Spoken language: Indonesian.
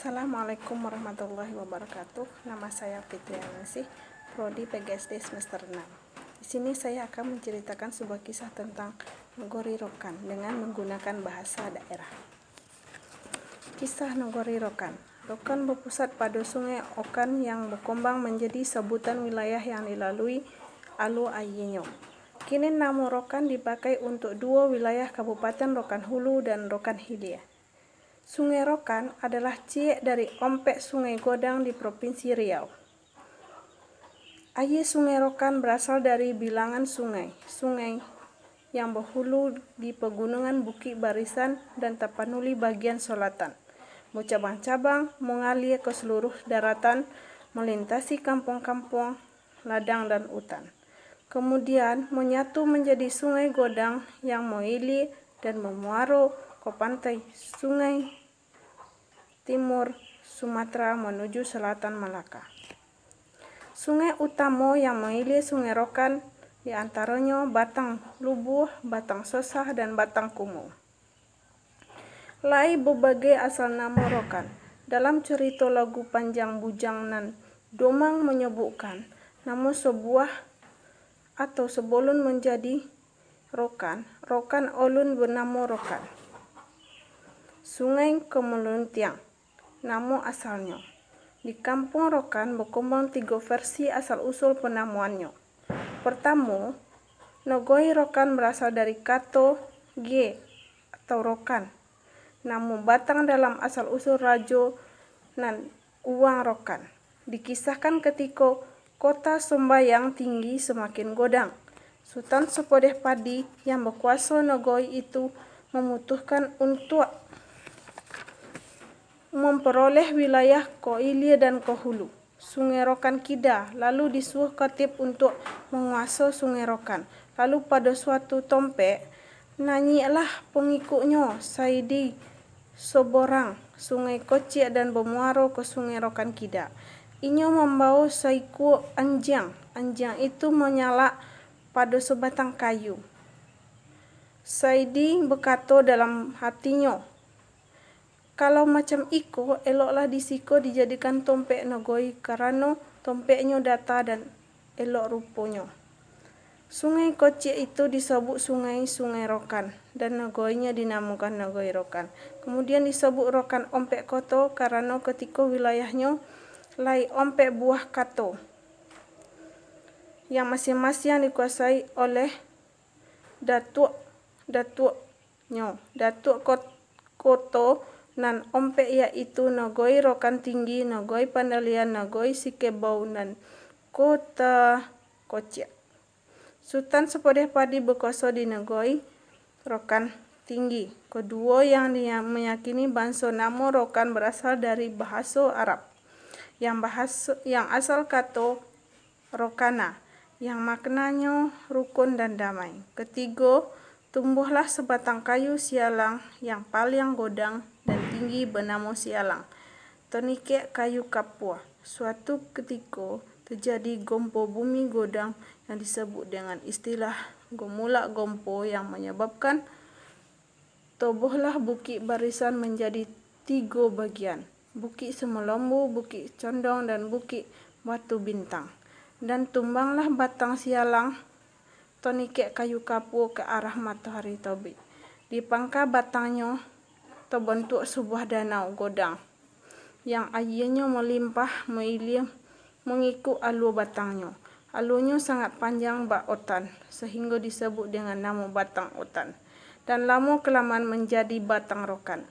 Assalamualaikum warahmatullahi wabarakatuh. Nama saya Fitri Anasih, Prodi PGSD semester 6. Di sini saya akan menceritakan sebuah kisah tentang Nogori Rokan dengan menggunakan bahasa daerah. Kisah Nogori Rokan. Rokan berpusat pada Sungai Okan yang berkembang menjadi sebutan wilayah yang dilalui Alu Ayinyo. Kini nama Rokan dipakai untuk dua wilayah Kabupaten Rokan Hulu dan Rokan Hilir. Sungai Rokan adalah ciek dari ompek Sungai Godang di Provinsi Riau. Air Sungai Rokan berasal dari bilangan sungai yang berhulu di pegunungan Bukit Barisan dan Tapanuli bagian selatan, bercabang-cabang mengalir ke seluruh daratan, melintasi kampung-kampung, ladang dan hutan. Kemudian menyatu menjadi Sungai Godang yang mengalir dan memuara ke pantai Sungai Timur Sumatera menuju selatan Malaka. Sungai utama yang mengalir Sungai Rokan diantaranya Batang Lubuh, Batang Sosah, dan Batang Kumu. Lai berbagai asal nama Rokan. Dalam cerita lagu Panjang Bujang nan Domang menyebutkan nama sebuah atau sebelum menjadi Rokan ulun bernama Rokan. Sungai Kemeluntiang, nama asalnya. Di Kampung Rokan berkembang 3 versi asal-usul penamuannya. Pertama, Nogori Rokan berasal dari kata G atau Rokan. Nama Batang dalam asal-usul Rajo nan Uang Rokan. Dikisahkan ketika kota Sembayang tinggi semakin godang. Sultan Sepodeh Padi yang berkuasa Nogori itu memutuskan untuk memperoleh wilayah ke hilir dan ke hulu Sungai Rokan Kida, lalu disuruh Khatib untuk menguasai Sungai Rokan. Lalu pada suatu tompek, nyanyilah pengikutnya Saidi Soborang, Sungai Kocik dan bermuara ke Sungai Rokan Kida. Inya membawa saiku anjang. Anjang itu menyala pada sebatang kayu. Saidi berkata dalam hatinya, kalau macam iko, eloklah disiko dijadikan tompek Nogori karena tompeknya datar dan elok rupanya. Sungai Kocik itu disebut Sungai Rokan dan Nogorinya dinamakan Nogori Rokan. Kemudian disebut Rokan ompek koto karena ketika wilayahnya lai ompek buah kato yang masing-masing dikuasai oleh datuknya. Datuk koto nan ompek yaitu Nogori Rokan Tinggi, Nogori Pandalian, Nogori Sikebau, dan Kota Kocik. Sultan Sepodeh Padi berkuasa di Nogori Rokan Tinggi. Kedua yang meyakini bahasa nama Rokan berasal dari bahasa Arab, yang asal kata Rokana, yang maknanya rukun dan damai. Ketiga, tumbuhlah sebatang kayu sialang yang paling godang dan tinggi bernama sialang. Tonikek kayu kapua. Suatu ketika terjadi gempa bumi godang yang disebut dengan istilah Gumulak Gompo yang menyebabkan tobohlah Bukit Barisan menjadi 3 bagian. Bukit Semelembu, Bukit Condong, dan Bukit Batu Bintang. Dan tumbanglah batang sialang tonikek kayu kapur ke arah matahari terbit. Di pangkal batangnya terbentuk sebuah danau godang yang airnya melimpah mengalir mengikut alur batangnya. Alurnya sangat panjang bak otan sehingga disebut dengan nama Batang Otan dan lama kelamaan menjadi Batang Rokan.